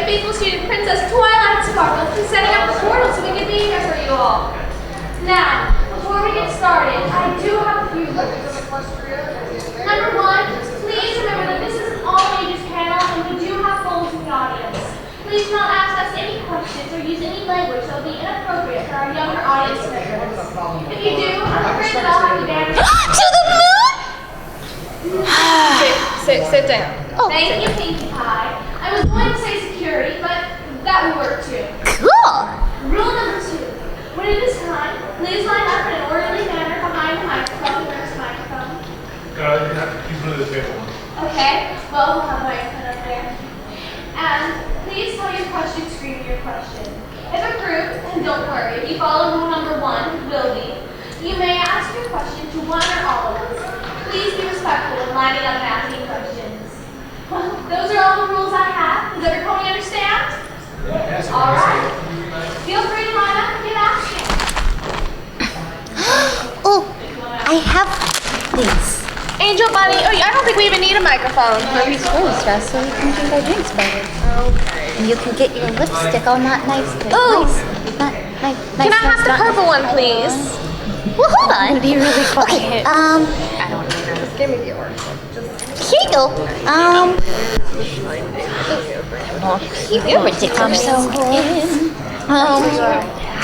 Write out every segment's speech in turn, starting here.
faithful student, Princess Twilight Sparkle, for setting up the portal so we can be here for you all. Now, before we get started, I do have a few rules. Number one, please remember that this is an all-ages panel and we do have phones in the audience. Please do not ask us any questions or use any language that will be inappropriate for our younger audience members. If you do, I'm afraid that I'll have to ban you. To the moon? Sit down. Oh, thank you, Pinkie Pie. I was going to say security, but that would work too. Cool. Rule number 2. When it is time, please line up in an orderly manner behind the microphone. Where's the microphone? You have to use one of the table ones. Okay, well, we'll have a microphone up there. And please tell your question, scream your question. If approved, and don't worry, if you follow rule number 1, will be, you may ask your question to one or all of us. Please be respectful when lining up and asking questions. Well, those are all the rules I have. Does everybody understand? Yes. All right. Feel free to line up and get asking. Oh, I have these. Angel Bunny, I don't think we even need a microphone. Here's yours, Russ, so you can drink our drinks better. Okay. And you can get your lipstick all not nice. Ooh. Nice. Can I have the purple one, please? Well, hold on. Be really quiet. Okay, I don't know. Just give me the orange one. here you go. You're ridiculous.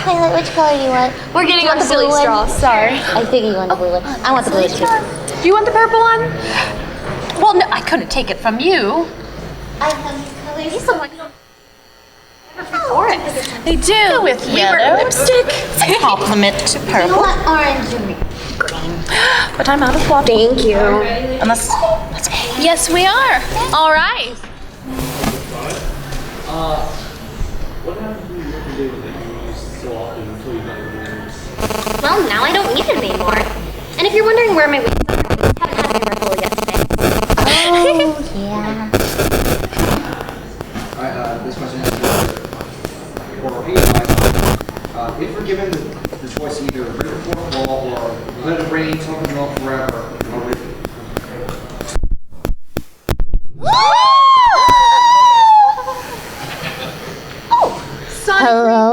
Twilight, which color do you want? We're getting on our silly straws. Sorry. I think you want the blue one. I want the blue one too. Do you want the purple one? Well, no, I couldn't take it from you. I have these colors. These look like They do. Go with yellow. Lipstick. A compliment to You purple. want orange and green? But I'm out of water. Thank you. Unless, let's go. Yes, we are. All right. What happened to your day that you use so often until you got your names? Well, now I don't need it anymore. And if you're wondering where my wigs are, I haven't had my refill yet today. Oh, yeah. Alright, this question has to do with if we're given the choice to either break the fourth wall or let it rain, talk about forever, or Hello.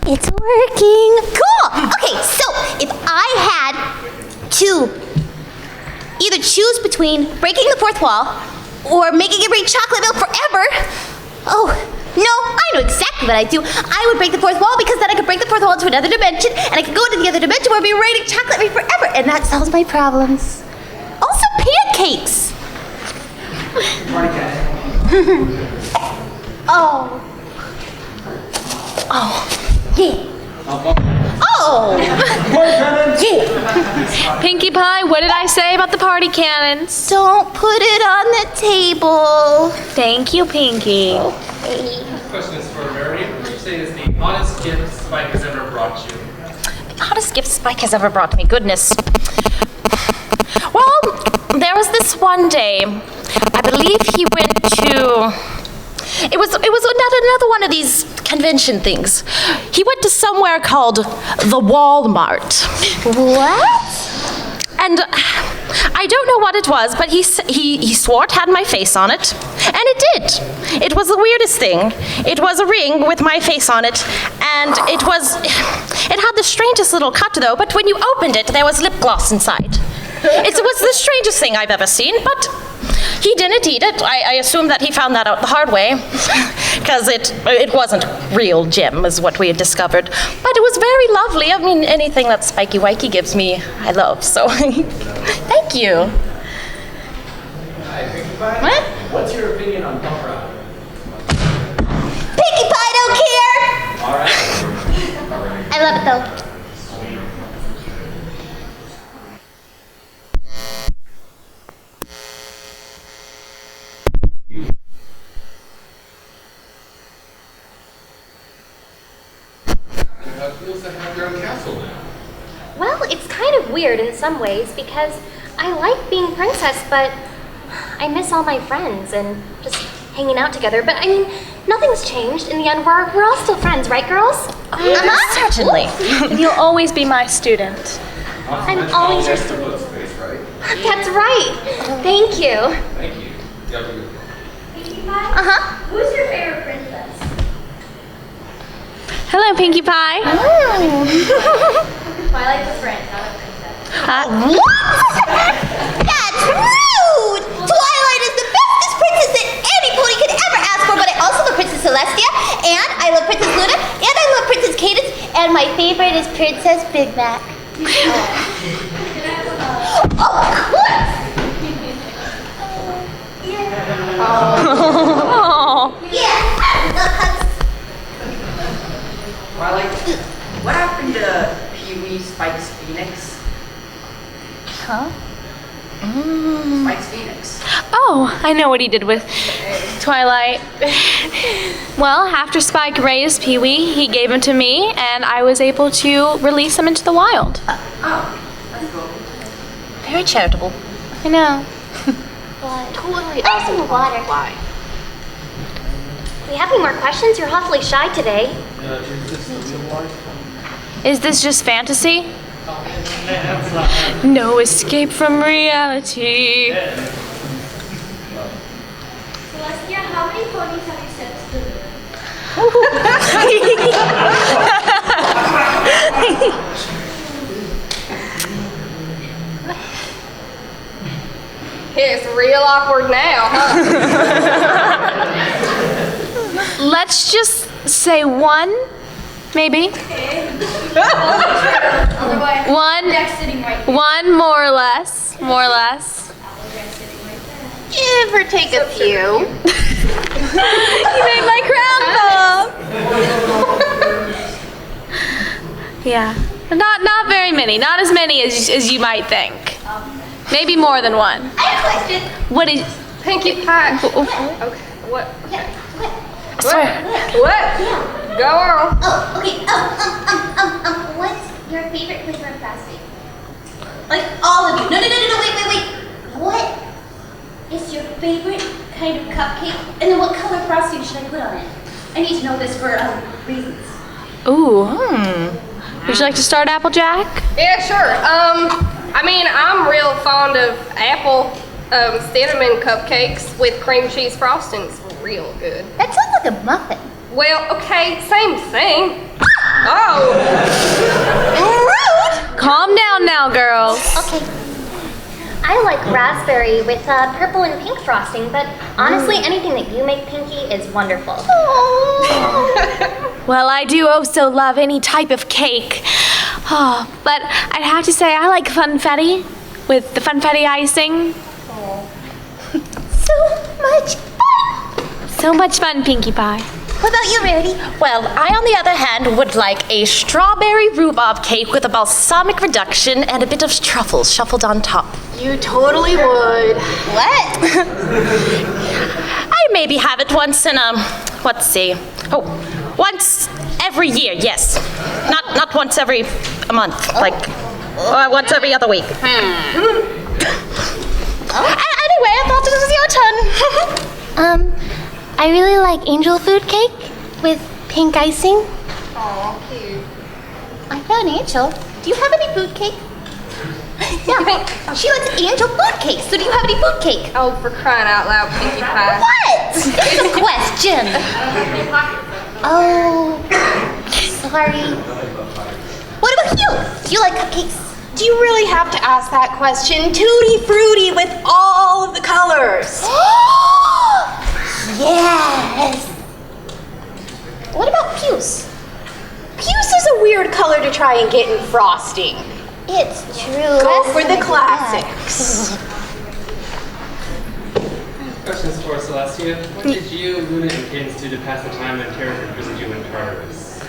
It's working. Cool. Okay, so if I had to either choose between breaking the fourth wall or making it rain chocolate milk forever, oh, no, I know exactly what I'd do. I would break the fourth wall because then I could break the fourth wall to another dimension and I could go into the other dimension where it'd be raining chocolate rain forever and that solves my problems. Also pancakes. party cat. Oh. Yeah. Oh. Yeah. Pinkie Pie, what did I say about the party cannons? Don't put it on the table. Thank you, Pinkie. Okay. This question is for Mary. Would you say is the hottest gift Spike has ever brought you? The hottest gift Spike has ever brought me. Goodness. Well, there was this one day. I believe he went to. It was another one of these convention things. He went to somewhere called the Walmart. What? And I don't know what it was, but he swore it had my face on it, and it did. It was the weirdest thing. It was a ring with my face on it, and it had the strangest little cut though, but when you opened it, there was lip gloss inside. It was the strangest thing I've ever seen, but he didn't eat it. I assume that he found that out the hard way, because it wasn't real gem, is what we had discovered. But it was very lovely. I mean, anything that Spiky Wikey gives me, I love. So, thank you. Hi, Pinkie Pie. What? What's your opinion on punk rock? Pinkie Pie don't care. All right. I love it though. How it feels to have your own castle now. Well, it's kind of weird in some ways because I like being princess, but I miss all my friends and just hanging out together. But I mean, nothing's changed. In the end, we're all still friends, right, girls? Certainly. You'll always be my student. I'm always your student. Space, right? That's right. Thank you. Thank you. You have a good Who's your favorite princess? Hello, Pinkie Pie. Twilight the friend, not a princess. That's rude! Twilight is the bestest princess that any pony could ever ask for, but I also love Princess Celestia, and I love Princess Luna, and I love Princess Cadence, and my favorite is Princess Big Mac. Of course! Oh. Yeah, Twilight, what happened to Pee-wee Spike's Phoenix? Huh? Spike's Phoenix. Oh, I know what he did with Twilight. Well, after Spike raised Pee-wee, he gave him to me, and I was able to release him into the wild. Oh, that's cool. Very charitable. I know. Totally awesome water. Why? We have any more questions? You're awfully shy today. Is this just fantasy? No escape from reality. Celestia, how many ponies have you sent to the It's real awkward now, huh? Let's just say one, maybe. Otherwise, One, Jack's sitting right there. one more or less. More or less. Jack's sitting right there. Give or take a few. You made my crown fall. Yeah, not very many. Not as many as you might think. Maybe more than one. I have a question. What is? Pinkie Pie. Okay, what? Yeah, what? I swear. What? Go on. Oh, okay. What's your favorite flavor of frosting? Like all of you. No, wait. What is your favorite kind of cupcake? And then what color frosting should I put on it? I need to know this for reasons. Ooh. Would you like to start, Applejack? Yeah, sure. I mean, I'm real fond of apple cinnamon cupcakes with cream cheese frosting. It's real good. That sounds like a muffin. Well, okay, same thing. Oh. Rude! Calm down now, girls. Okay. I like raspberry with purple and pink frosting, but honestly, anything that you make, Pinkie, is wonderful. Well, I do also love any type of cake. Oh, but I'd have to say I like funfetti with the funfetti icing. So much fun! So much fun, Pinkie Pie. What about you, Rarity? Well, I, on the other hand, would like a strawberry rhubarb cake with a balsamic reduction and a bit of truffles shuffled on top. You totally would. What? I maybe have it once in let's see. Oh, once every year, yes. Not once every month, like once every other week. Anyway, I thought this was your turn. I really like angel food cake with pink icing. Aw, cute. I found Angel. Do you have any food cake? Yeah, she likes angel food cake. So do you have any food cake? Oh, for crying out loud, Pinkie Pie. What? It's a question. Oh, sorry. What about you? Do you like cupcakes? Do you really have to ask that question? Tutti frutti with all of the colors. Yes. What about puce? Puce is a weird color to try and get in frosting. It's true. Go Last for time the I did that. classics. Questions for Celestia. What did you, Luna, and Cadence do to pass the time when Terror imprisoned you in cars?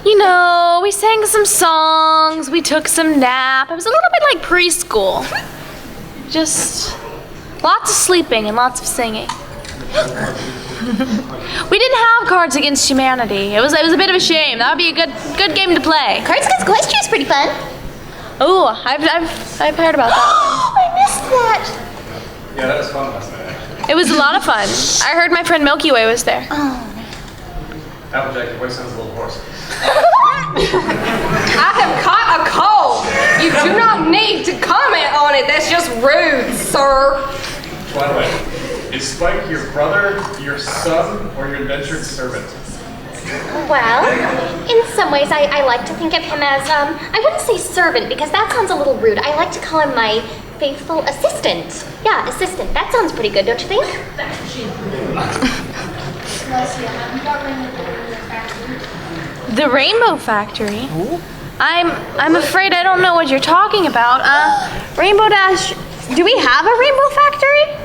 You know, we sang some songs, we took some nap. It was a little bit like preschool. Just lots of sleeping and lots of singing. We didn't have Cards Against Humanity. It was a bit of a shame. That would be a good game to play. Cards Against Equestria is pretty fun. Oh, I've heard about that. I missed that. Yeah, that was fun last night, actually. It was a lot of fun. I heard my friend Milky Way was there. Applejack, your voice sounds a little hoarse. I have caught a cold. You do not need to comment on it. That's just rude, sir. Twilight, Is Spike your brother, your son, or your indentured servant? Well, in some ways, I like to think of him as, I wouldn't say servant because that sounds a little rude. I like to call him my faithful assistant. Yeah, assistant. That sounds pretty good, don't you think? The Rainbow Factory? I'm afraid I don't know what you're talking about. Rainbow Dash, do we have a Rainbow Factory?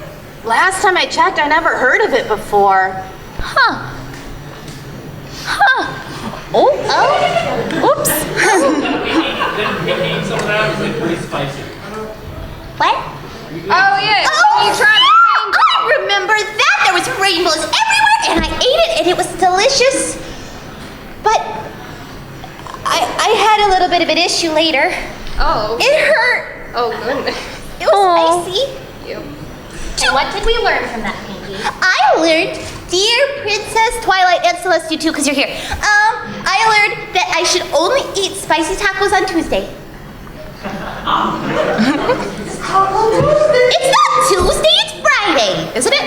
Last time I checked, I never heard of it before. Huh. Oh. Oops. Then some of that was like pretty spicy. What? Oh, yeah. You tried the rainbow. I remember that. There was rainbows everywhere, and I ate it, and it was delicious. But I had a little bit of an issue later. Oh. It hurt. Oh, goodness. It was spicy. Ew. And what did we learn from that, Pinky? I learned, dear Princess Twilight and Celestia too, because you're here. I learned that I should only eat spicy tacos on Tuesday. It's not Tuesday, it's Friday, isn't it?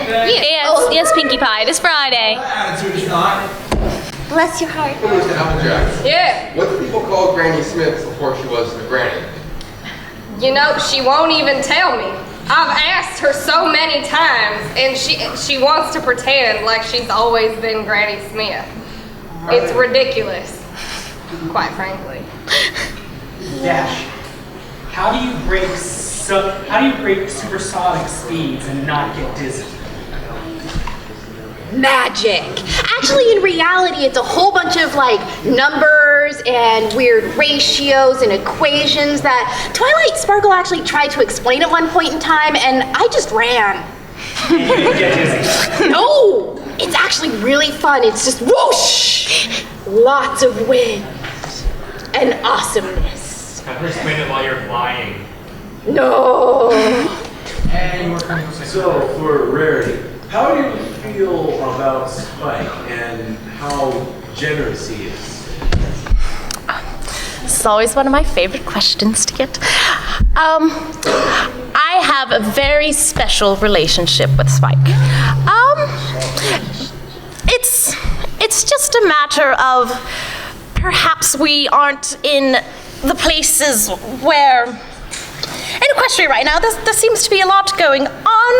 Yes, Pinkie Pie, this Friday. Attitude is not. Bless your heart. Mr. Applejack. Yeah. What do people call Granny Smith before she was the granny? You know, she won't even tell me. I've asked her so many times, and she wants to pretend like she's always been Granny Smith. It's ridiculous, quite frankly. Dash, how do you break supersonic speeds and not get dizzy? Magic. Actually, in reality, it's a whole bunch of like numbers and weird ratios and equations that Twilight Sparkle actually tried to explain at one point in time, and I just ran. You didn't get dizzy. No, it's actually really fun. It's just whoosh, lots of wind and awesomeness. Have her explain it while you're flying. No. So, for Rarity, how do you feel about Spike and how generous he is? It's always one of my favorite questions to get. I have a very special relationship with Spike. It's just a matter of perhaps we aren't in the places where in Equestria right now, there seems to be a lot going on,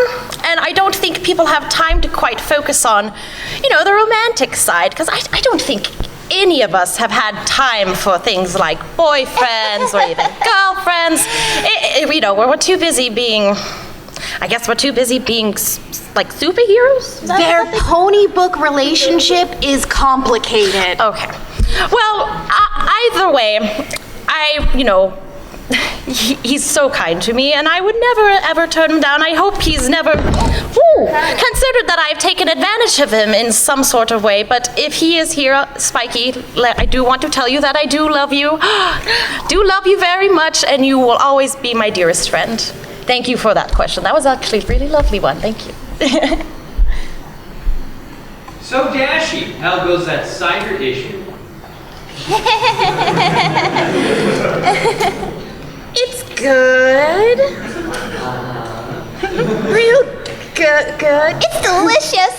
and I don't think people have time to quite focus on, the romantic side, because I don't think any of us have had time for things like boyfriends or even girlfriends. We're too busy being, like superheroes? Their pony book relationship is complicated. Okay. Well, either way, he's so kind to me, and I would never, ever turn him down. I hope he's never considered that I've taken advantage of him in some sort of way. But if he is here, Spiky, I do want to tell you that I do love you. Do love you very much, and you will always be my dearest friend. Thank you for that question. That was actually a really lovely one. Thank you. So, Dashy, how goes that cider issue? It's good. Real good. It's delicious.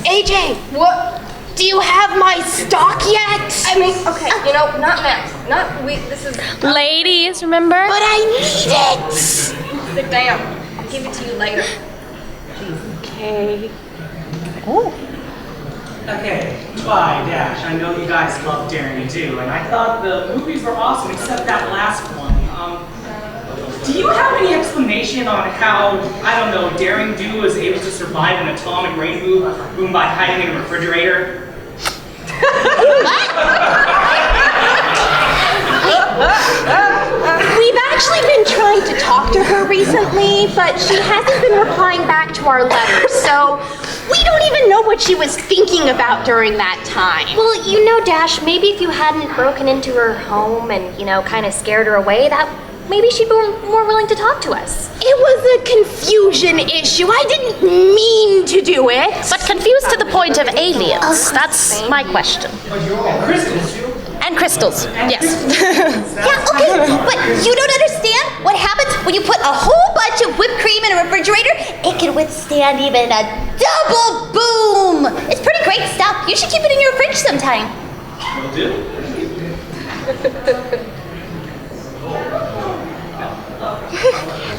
AJ, what? Do you have my stock yet? I mean, okay, not now. This is... Ladies, remember? But I need it. Sit down. I'll give it to you later. Okay. Okay, bye, Dash. I know you guys love Daring Do, and I thought the movies were awesome, except that last one. Do you have any explanation on how, Daring Do was able to survive an atomic rain boom by hiding in a refrigerator? We've actually been trying to talk to her recently, but she hasn't been replying back to our letters, so we don't even know what she was thinking about during that time. Well, Dash, maybe if you hadn't broken into her home and, kind of scared her away, that maybe she'd be more willing to talk to us. It was a confusion issue. I didn't mean to do it. But confused to the point of aliens. That's my question. Crystals. And crystals, yes. Yeah, okay, but you don't understand? what happens when you put a whole bunch of whipped cream in a refrigerator? It can withstand even a double boom. It's pretty great stuff. You should keep it in your fridge sometime. Will do.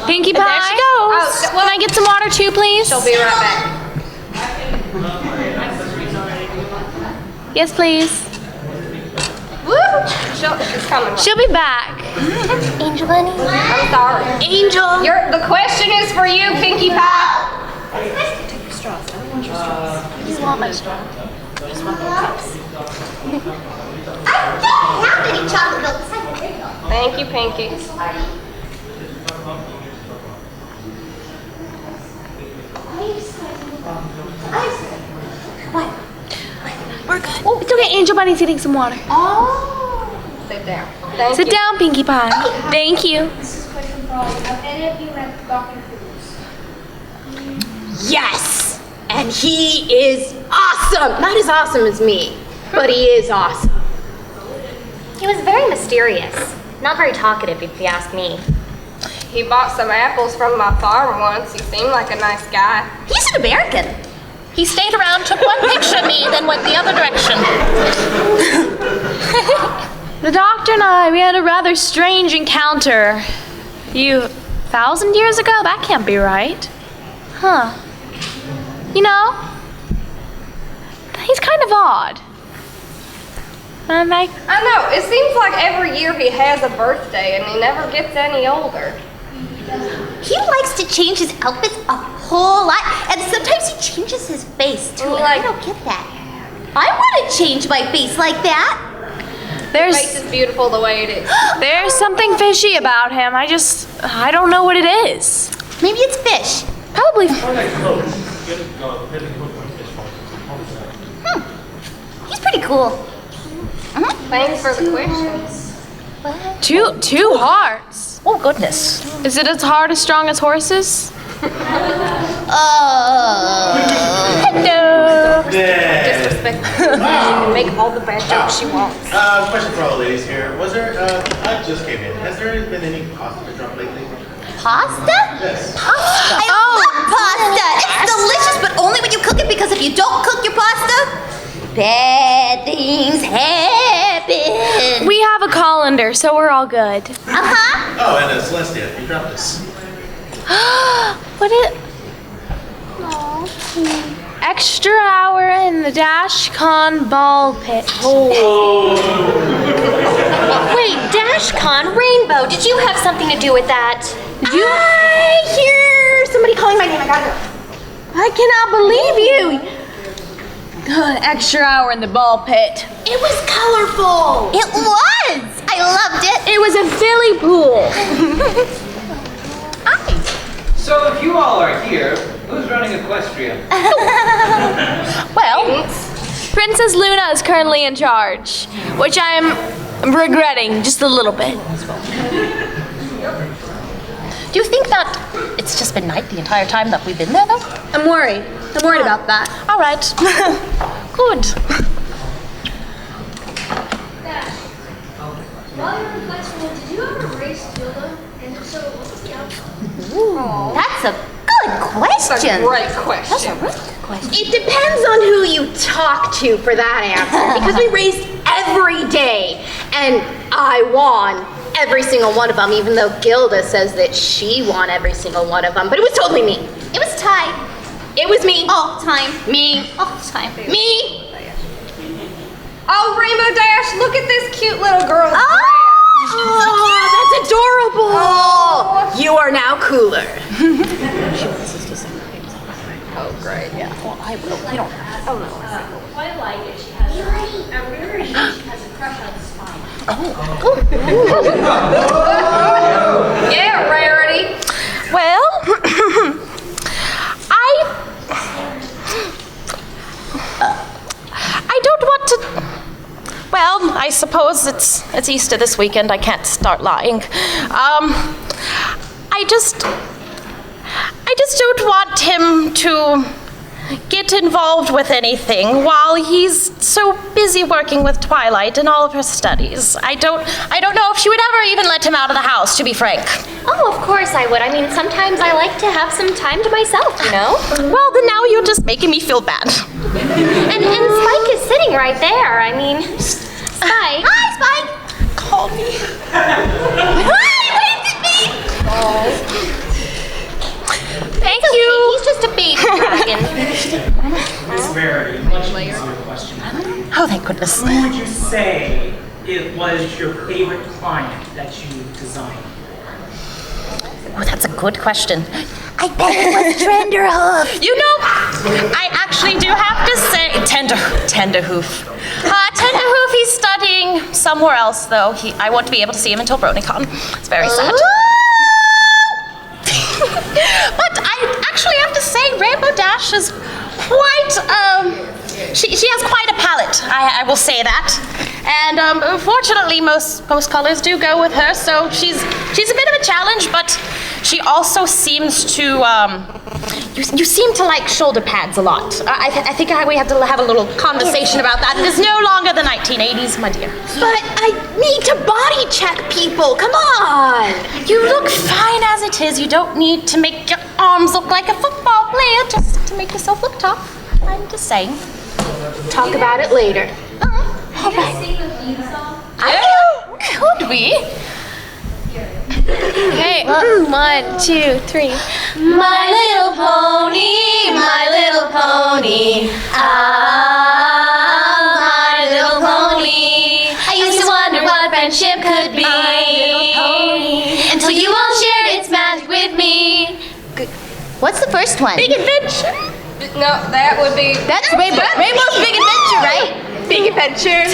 Pinkie Pie. There she goes. Can I get some water too, please? She'll be right back. Yes, please. She's coming. She'll be back. Angel Bunny. I'm sorry. Angel. The question is for you, Pinkie Pie. Take your straws. I don't want your straws. You just want my straw. I just want the cups. I don't have any chocolate milk. There you go. Thank you, Pinkie. What? We're good. Oh, it's okay. Angel Bunny's getting some water. Oh. Sit down. Thank Sit you. down, Pinkie Pie. Thank you. This is a question for all of you. Have any of you met Dr. Cruz? Yes! And he is awesome! Not as awesome as me, but he is awesome. He was very mysterious. Not very talkative, if you ask me. He bought some apples from my farm once. He seemed like a nice guy. He's an American. He stayed around, took one picture of me, then went the other direction. The doctor and I, we had a rather strange encounter. 1,000 years ago? That can't be right. Huh. You know, he's kind of odd. And I know. It seems like every year he has a birthday and he never gets any older. He likes to change his outfits a whole lot, and sometimes he changes his face too. And I don't get that. I want to change my face like that. His face is beautiful the way it is. There's something fishy about him. I don't know what it is. Maybe it's fish. Probably. He's pretty cool. Thanks for the questions. Two hearts. Oh goodness. Is it as hard as strong as horses? Hello. Disrespectful. She can make all the bad jokes she wants. Question for all the ladies here. Was there, I just came in. Has there been any pasta drop lately? Pasta? Yes. Pasta. I love pasta. It's delicious, but only when you cook it, because if you don't cook your pasta, bad things happen. We have a colander, so we're all good. Uh-huh. Oh, and Celestia, you dropped this. What is... Extra hour in the DashCon ball pit. Wait, DashCon Rainbow, did you have something to do with that? I hear somebody calling my name. I gotta go. I cannot believe you. Extra hour in the ball pit. It was colorful. It was. I loved it. It was a Philly pool. So if you all are here, who's running Equestria? Well, Princess Luna is currently in charge, which I'm regretting just a little bit. Do you think that it's just been night the entire time that we've been there, though? I'm worried. I'm worried about that. All right. Good. While you're in festival, did you ever race Tilda? And if so, what was the outcome? That's a good question. That's a great question. That's a really good question. It depends on who you talk to for that answer, because we raced every day, and I won every single one of them, even though Gilda says that she won every single one of them, but it was totally me. It was tied. It was me. All the time. Me. All the time. Me. Oh, Rainbow Dash, look at this cute little girl's dress. Oh, that's adorable. Oh, you are now cooler. Oh, great. Yeah. Well, I will. I don't have to. Oh, no. Twilight, and she has a Rarity, she has a crush on Spine. Yeah, Rarity. Well, I don't want to. Well, I suppose it's Easter this weekend. I can't start lying. I just don't want him to get involved with anything while he's so busy working with Twilight and all of her studies. I don't know if she would ever even let him out of the house, to be frank. Oh, of course I would. I mean, sometimes I like to have some time to myself, you know? Well, then now you're just making me feel bad. And Spike is sitting right there. I mean, Spike. Hi, Spike! Call me. Thank you. He's just a baby dragon. Miss Rarity, much easier question. Oh, thank goodness. Who would you say it was your favorite client that you designed? Oh, that's a good question. I bet it was Trenderhoof. You know, I actually do have to say Tenderhoof. Tenderhoof, he's studying somewhere else, though. I won't be able to see him until BronyCon. It's very sad. But I actually have to say, Rainbow Dash is quite, she has quite a palette, I will say that. And fortunately, most colors do go with her, so she's a bit of a challenge, but she also seems to, you seem to like shoulder pads a lot. I think we have to have a little conversation about that. It is no longer the 1980s, my dear. But I need to body check people. Come on. You look fine as it is. You don't need to make your arms look like a football player just to make yourself look tough. I'm just saying. Talk about it later. Can you guys sing the theme song? Could we? Okay, 1, 2, 3. My little pony, my little pony. Ah, my little pony. I used to wonder what friendship could be. Until you all shared its magic with me. What's the first one? Big Adventure. No, that would be. That's Rainbow's Big Adventure, right? Big Adventure.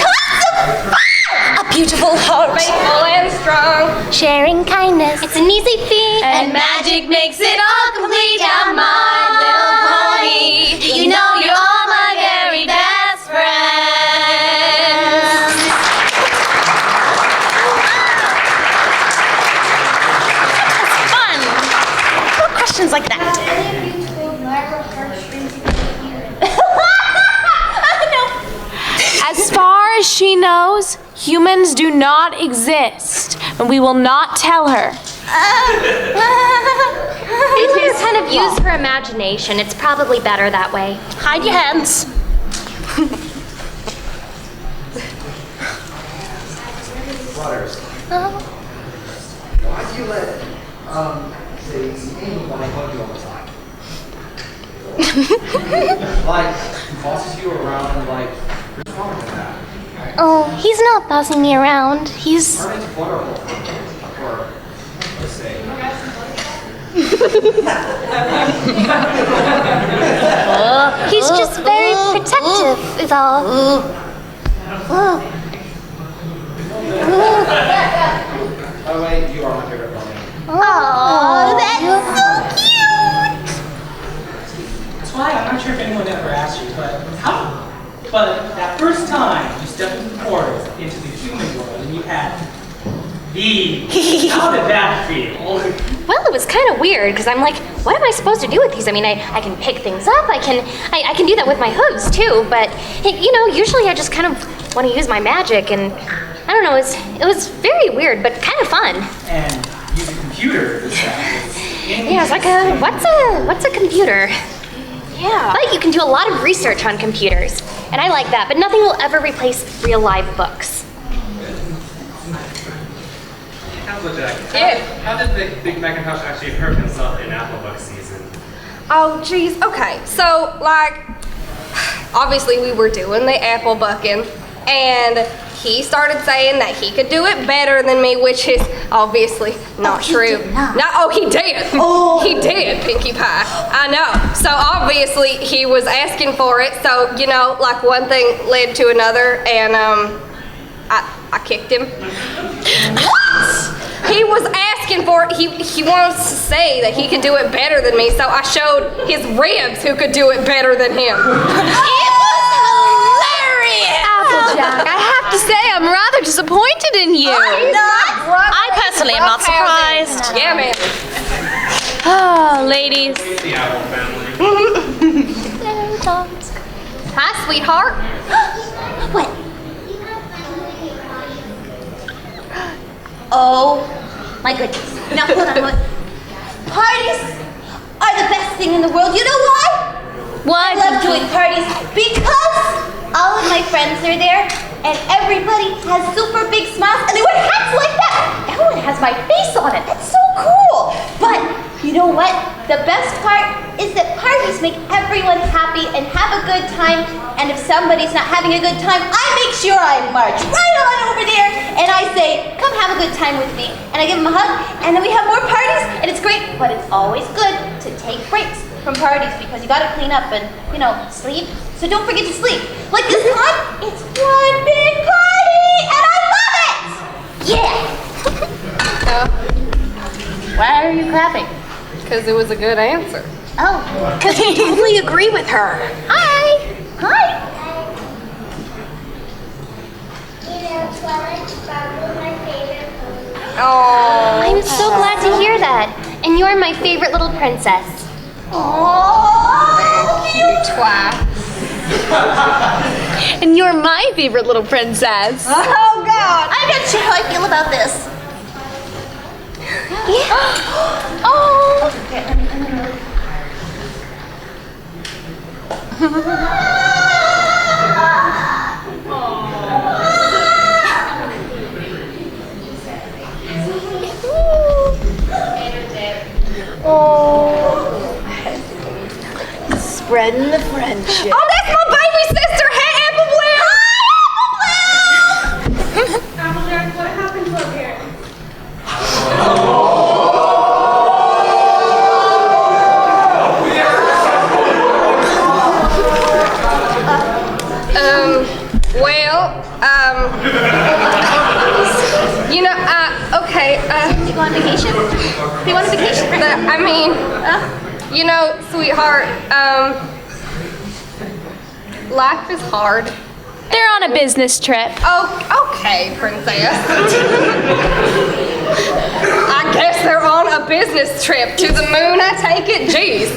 A beautiful heart. Faithful and strong. Sharing kindness. It's an easy feat. And magic makes it all complete. Yeah, my little pony. You know you're all my very best friends. Fun. What questions like that? As far as she knows, humans do not exist, and we will not tell her. It is kind of use her imagination. It's probably better that way. Hide your hands. Butters. Why do you let, say, Angel want to hug you all the time? Like, bosses you around and like, what's wrong with that? Oh, he's not bossing me around. He's. Her name's Butterful. Or, let's say. He's just very protective, is all. By the way, you are my favorite pony. Oh, that's so cute. That's why I'm not sure if anyone ever asked you, but that first time you stepped into the portal into the human world and you had these, how did that feel? Well, it was kind of weird because I'm like, what am I supposed to do with these? I mean, I can pick things up. I can do that with my hooves too. But you know, usually I just kind of want to use my magic, and I don't know. It was very weird, but kind of fun. And use a computer this time. Yeah, it's like what's a computer? Yeah. But you can do a lot of research on computers, and I like that. But nothing will ever replace real live books. Counselor Jack, Yeah. how did Big Macintosh actually hurt himself in Applebug season? Oh, geez. Okay, so, like, obviously we were doing the apple bucking, and he started saying that he could do it better than me, which is obviously not true. He did. He did, Pinkie Pie. I know. So obviously he was asking for it. So, you know, like one thing led to another, and I kicked him. What? He was asking for it. He wants to say that he could do it better than me, so I showed his ribs who could do it better than him. Applejack, I have to say I'm rather disappointed in you. I personally am not surprised. Yeah, man. Oh, ladies. The Apple family. Hi, sweetheart. What? Oh my goodness. Now hold on. Parties are the best thing in the world. You know why? Why? I love doing parties because all of my friends are there and everybody has super big smiles and they wear hats like that. Everyone has my face on it. That's so cool. But you know what? The best part is that parties make everyone happy and have a good time. And if somebody's not having a good time, I make sure I march right on over there and I say, come have a good time with me. And I give them a hug and then we have more parties and it's great. But it's always good to take breaks from parties because you gotta clean up and, you know, sleep. So don't forget to sleep. Like this time, it's one big party and I love it! Yeah! Why are you clapping? Because it was a good answer. Oh. Because we totally agree with her. Hi! Hi! Oh, I'm so glad to hear that. And you're my favorite little princess. Oh, cute twat. And you're my favorite little princess. Oh God! I'm not sure how I feel about this. Yeah. Oh. Spreading the friendship. Oh, that's my baby sister. Hey, Apple Bloom. Apple Jack, what happened to her hair? You know, okay, you go on vacation? Do you want a vacation? I mean, you know, sweetheart, life is hard. They're on a business trip. Oh, okay, princess. I guess they're on a business trip to the moon, I take it, jeez.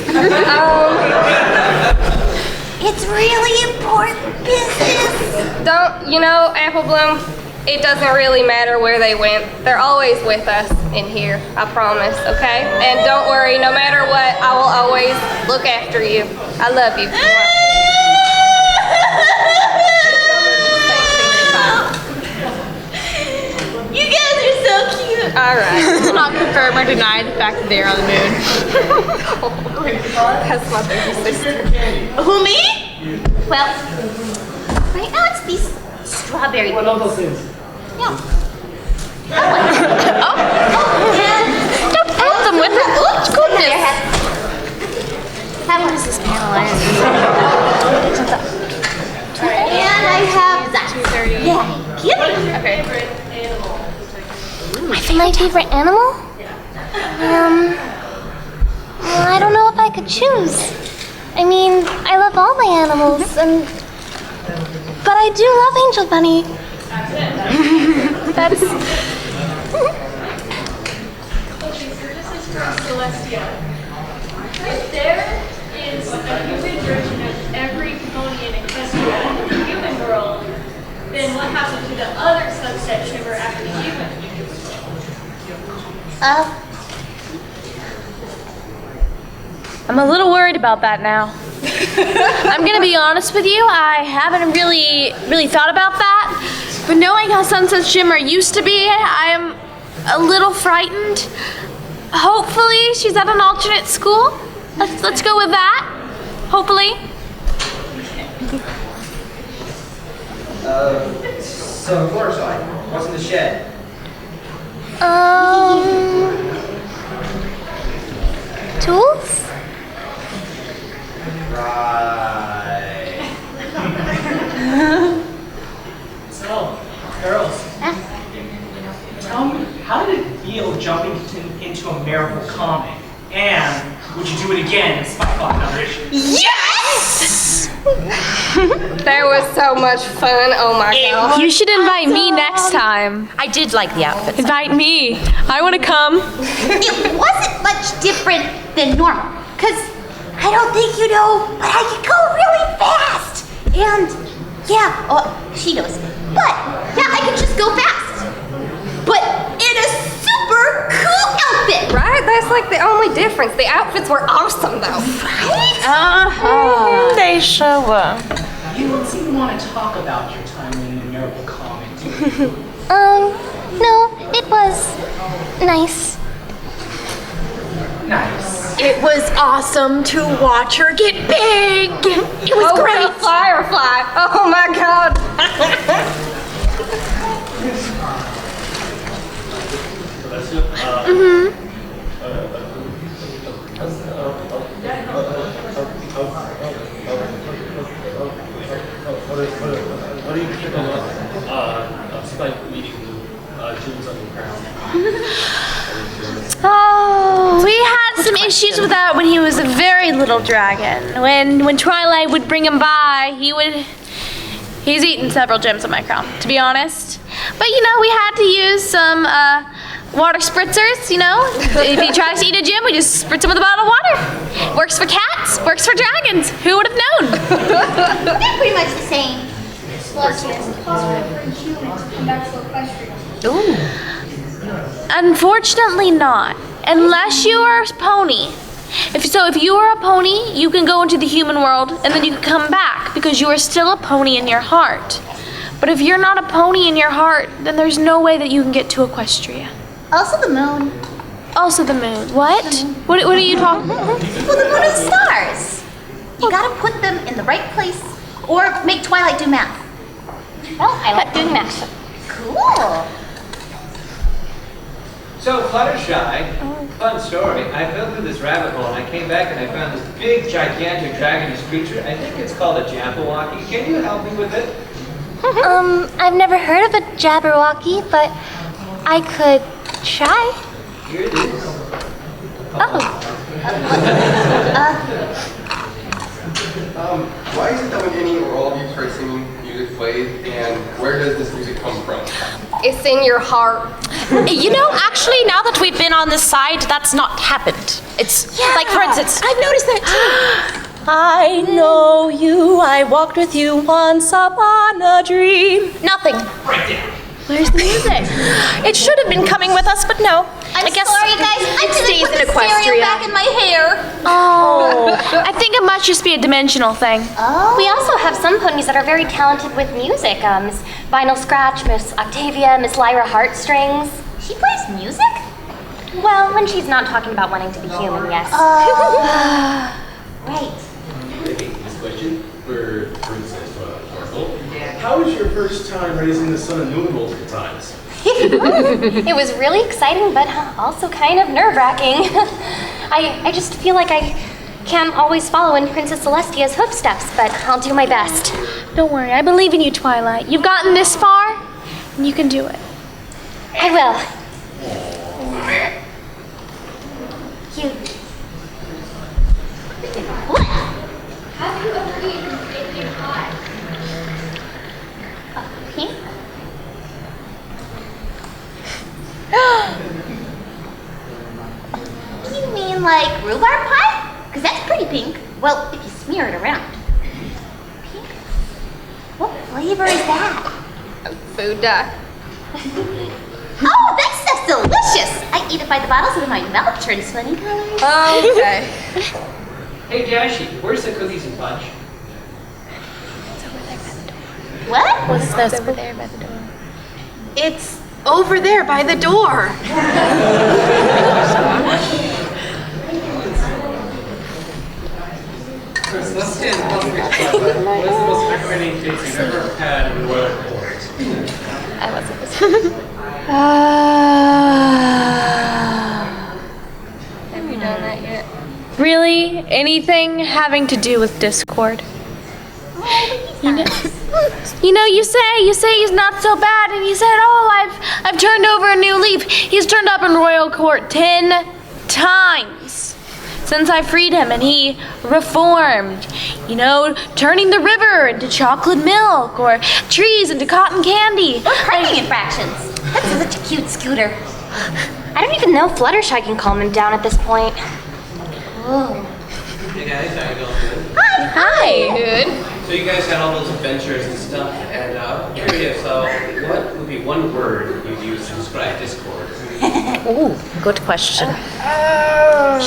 It's really important business. Don't, you know, Apple Bloom, it doesn't really matter where they went. They're always with us in here, I promise, okay? And don't worry, no matter what, I will always look after you. I love you. You guys are so cute. All right. Do not confirm or deny the fact that they're on the moon. That's my baby sister. Who, me? Well, right now it's these strawberry What are those things? Yeah. Don't put them with her. Oh, goodness. How long is this panel end? And I have that. 2:30. Yeah. Give me. Okay. My favorite animal? Well, I don't know if I could choose. I mean, I love all my animals, but I do love Angel Bunny. That's... Okay, so this is from Celestia. If there is a human version of every pony in Equestria in the human world, then what happened to the other subset shimmer after the human? I'm a little worried about that now. I'm gonna be honest with you, I haven't really thought about that. But knowing how Sunset Shimmer used to be, I am a little frightened. Hopefully she's at an alternate school. Let's go with that. Hopefully. So Fluttershy, what's in the shed? Tools? Right. So, girls, tell me, how did it feel jumping into a Miracle comic? And would you do it again if Spike got another issue? Yes! There was so much fun. Oh my god. You should invite me next time. I did like the outfit. Invite me. I want to come. It wasn't much different than normal, because I don't think you know, but I can go really fast. And yeah, she knows. But yeah, I can just go fast. But in a super cool outfit. Right? That's like the only difference. The outfits were awesome though. Right? They sure were. You don't seem to want to talk about your time in the noble comet, do you? No, it was nice. Nice. It was awesome to watch her get big. It was great. The firefly. Oh my god. What do you think of Spike meeting Jules on the ground? Oh, we had some issues with that when he was a very little dragon. When Twilight would bring him by, he's eaten several gems on my crown, to be honest. But you know, we had to use some water spritzers, you know? If he tries to eat a gem, we just spritz him with a bottle of water. Works for cats, works for dragons. Who would have known? They're pretty much the same. Celestia, it's possible for a human to come back to Equestria. Unfortunately not. Unless you are a pony. If you are a pony, you can go into the human world and then you can come back because you are still a pony in your heart. But if you're not a pony in your heart, then there's no way that you can get to Equestria. Also the moon. Also the moon. What? What are you talking about? Well, the moon and stars. You gotta put them in the right place or make Twilight do math. Well, I like doing math. Cool. So, Fluttershy, fun story. I fell through this rabbit hole and I came back and I found this big, gigantic dragonous creature. I think it's called a Jabberwocky. Can you help me with it? I've never heard of a Jabberwocky, but I could try. Here it is. Why is it that when any or all of you start singing, music plays, and where does this music come from? It's in your heart. You know, actually, now that we've been on this side, that's not happened. It's like, for instance, I've noticed that too. I know you, I walked with you once upon a dream. Nothing. Right there. Where's the music? It should have been coming with us, but no. I'm I guess sorry, guys. I stays didn't in put the stereo Equestria. back in my hair. Oh, I think it must just be a dimensional thing. Oh. We also have some ponies that are very talented with music. Miss Vinyl Scratch, Miss Octavia, Miss Lyra Heartstrings. She plays music? Well, when she's not talking about wanting to be human, yes. Right. Okay, this question for Princess Sparkle. How was your first time raising the sun and moon multiple times? It was really exciting, but also kind of nerve-wracking. I just feel like I can't always follow in Princess Celestia's footsteps, but I'll do my best. Don't worry, I believe in you, Twilight. You've gotten this far, and you can do it. I will. Cute. What? Have you ever eaten a pig pie? Pink? You mean like rhubarb pie? Because that's pretty pink. Well, if you smear it around. Pink? What flavor is that? Food dye. Oh, that stuff's delicious! I eat it by the bottle so that my mouth turns funny colors. Okay. Hey, Dashi, where's the cookies and punch? What? What's this over there by the door? It's over there by the door. So Celestia and Ponies, what is the most fascinating case you've ever had in the royal court? I wasn't Have you done that yet? Really? Anything having to do with Discord? You know, you say he's not so bad, and you said, oh, I've turned over a new leaf. He's turned up in royal court 10 times since I freed him, and he reformed. You know, turning the river into chocolate milk, or trees into cotton candy. Or parking infractions. That's such a cute scooter. I don't even know Fluttershy can calm him down at this point. Oh. Hey guys, how you doing? Hi. Hi. Good. So you guys had all those adventures and stuff, and I'm curious, what would be one word you'd use to describe Discord? Ooh, good question.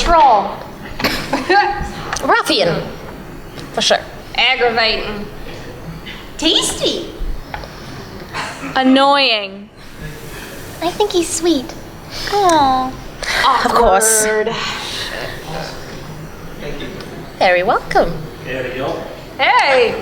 Troll. Ruffian. For sure. Aggravating. Tasty. Annoying. I think he's sweet. Aww. Of course. Thank you. Very welcome. There we go. Hey!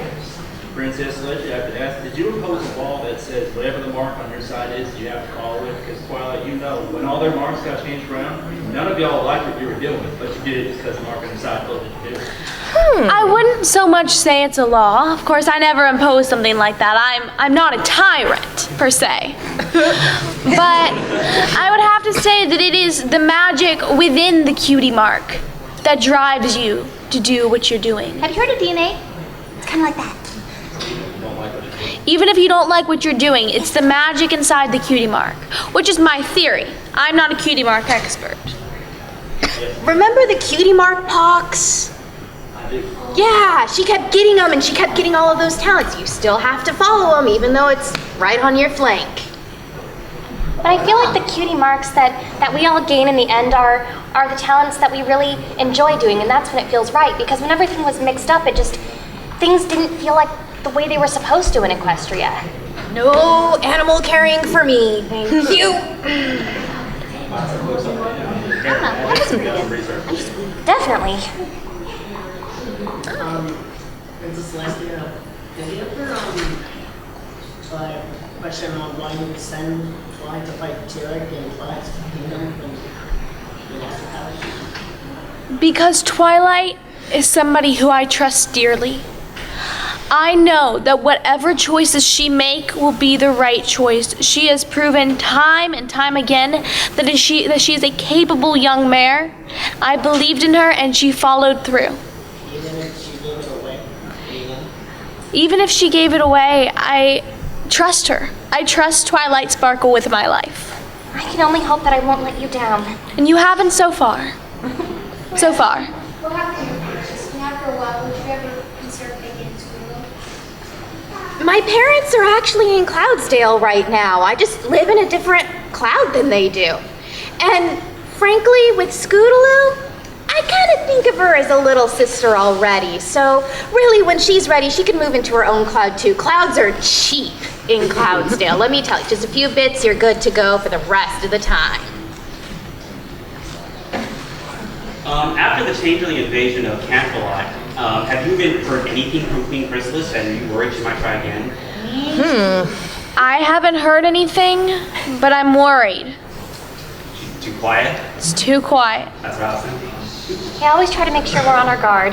Princess Celestia, I have to ask, did you impose a law that says whatever the mark on your side is, you have to follow it? Because Twilight, you know, when all their marks got changed around, none of y'all liked what you were dealing with, but you did it because the mark on your side told you to do it. I wouldn't so much say it's a law. Of course, I never impose something like that. I'm not a tyrant, per se. But I would have to say that it is the magic within the cutie mark that drives you to do what you're doing. Have you heard of DNA? It's kind of like that. Even if you don't like what you're doing, it's the magic inside the cutie mark, which is my theory. I'm not a cutie mark expert. Remember the cutie mark pox? Yeah, she kept getting them and she kept getting all of those talents. You still have to follow them even though it's right on your flank. But I feel like the cutie marks that we all gain in the end are the talents that we really enjoy doing, and that's when it feels right. Because when everything was mixed up, things didn't feel like the way they were supposed to in Equestria. No animal carrying for me, thank you. Definitely. Princess Celestia, did you ever question on why you would send Twilight to fight Tyrek in Twilight's kingdom when you lost her power? Because Twilight is somebody who I trust dearly. I know that whatever choices she make will be the right choice. She has proven time and time again that she is a capable young mare. I believed in her and she followed through. Even if she gave it away, I trust her. I trust Twilight Sparkle with my life. I can only hope that I won't let you down. And you haven't so far. So far. What happened to your parents? And after a while, would you ever consider taking it to school? My parents are actually in Cloudsdale right now. I just live in a different cloud than they do. And frankly, with Scootaloo, I kind of think of her as a little sister already. So really, when she's ready, she can move into her own cloud too. Clouds are cheap in Cloudsdale. Let me tell you, just a few bits, you're good to go for the rest of the time. After the changeling invasion of Canterlot, have you heard anything from Queen Chrysalis, and are you worried she might try again? I haven't heard anything, but I'm worried. She's too quiet? It's too quiet. That's what I was thinking. I always try to make sure we're on our guard.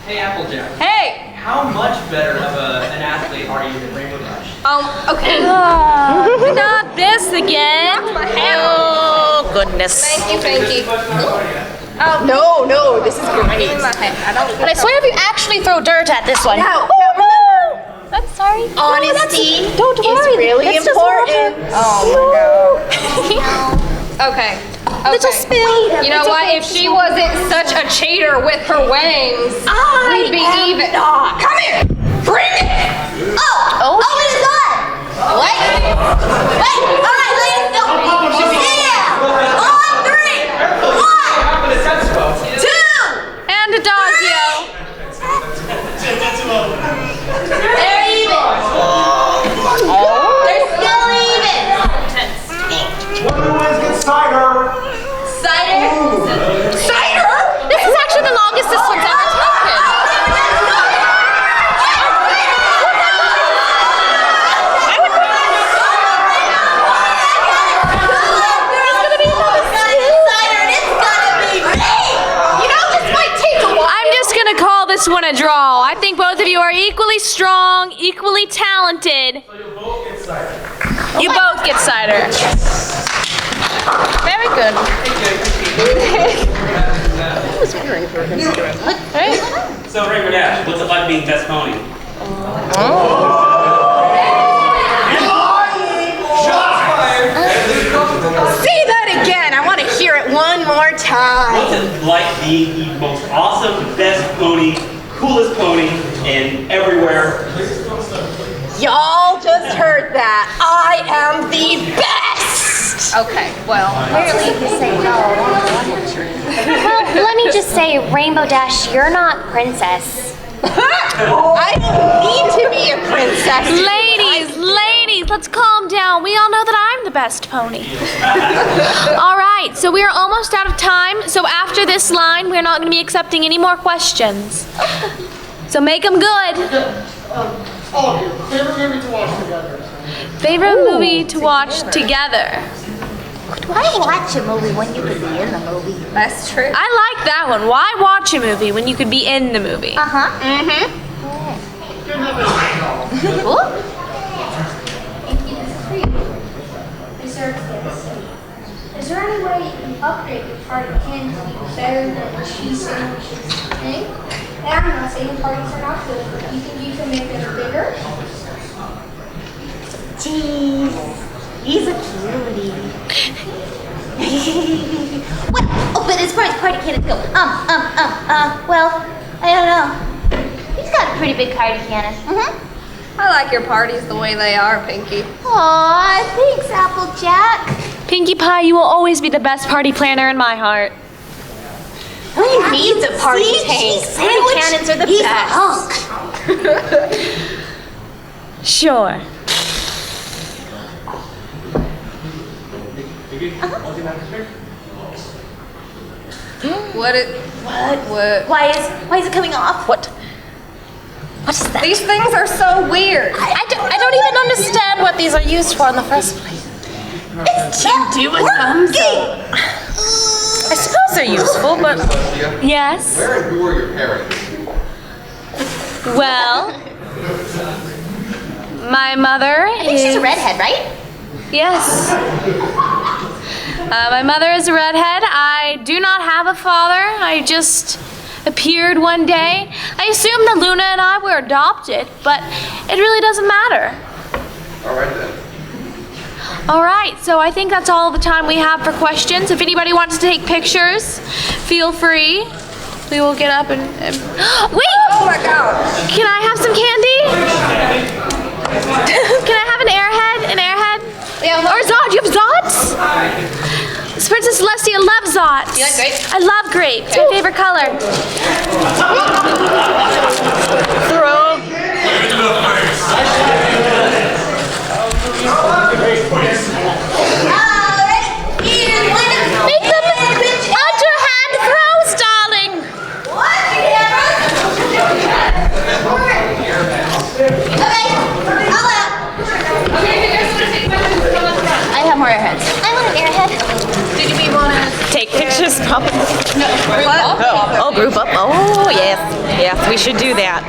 Hey, Applejack. Hey! How much better of an athlete are you than Rainbow Dash? Okay. Not this again. Oh, goodness. Thank you. Oh, No, this is great. But I swear if you actually throw dirt at this one. Now, I'm sorry. honesty don't is worry. really It's just important. Oh my god. Okay. Little spill. You know what? If she wasn't such a cheater with her wings, we'd be even. Come here! Bring it! Oh, it is on! Wait! All right, ladies, no. Yeah! On 3! 1! 2! And Adagio. They're even! They're still even! One of the wins gets cider. Cider? This is actually the longest this one's ever taken. I'm just gonna call this one a draw. I think both of you are equally strong, equally talented. So you'll both get cider. You both get cider. Very good. I was wondering if we were going to do it. So, Rainbow Dash, what's it like being best pony? Say that again. I want to hear it one more time. What's it like being the most awesome, best pony, coolest pony and everywhere. Y'all just heard that. I am the best! Okay, well. Apparently if you say no, well, let me just say, Rainbow Dash, you're not Princess. I don't need to be a princess. Ladies, let's calm down. We all know that I'm the best pony. All right, so we are almost out of time. So after this line, we're not going to be accepting any more questions. So make them good. Favorite movie to watch together. Favorite movie to watch together. Why watch a movie when you could be in the movie? That's true. I like that one. Why watch a movie when you could be in the movie? Uh-huh. Is there any way you can upgrade your party can to be better than the cheese sandwiches thing? And I'm not saying parties are not good, but you think you can make them bigger? Jeez, he's a cutie. What? Oh, but as far as party cannons go, well, I don't know. He's got a pretty big party cannon. I like your parties the way they are, Pinky. Aw, thanks, Applejack. Pinkie Pie, you will always be the best party planner in my heart. Who needs a party tank? Party cannons are the best. Sure. What? Why is it coming off? What? What is that? These things are so weird. I don't even understand what these are used for in the first place. It's to do a thumbs up. I suppose they're useful, but... Yes? Where and who are your parents? Well, my mother I think she's a redhead, right? Yes. My mother is a redhead. I do not have a father. I just appeared one day. I assume that Luna and I were adopted, but it really doesn't matter. All right then. All right, so I think that's all the time we have for questions. If anybody wants to take pictures, feel free. We will get up and wait! Oh my God! Can I have some candy? Can I have an airhead? An airhead? Yeah. Or Zod? Do you have Zods? Princess Celestia loves Zods. You like grapes? I love grapes. It's my favorite color. Throw. Make them underhand throws, darling. I have more airheads. I want an airhead. Did we want to take pictures? Probably. What? Oh, group up. Oh, yes. Yes, we should do that.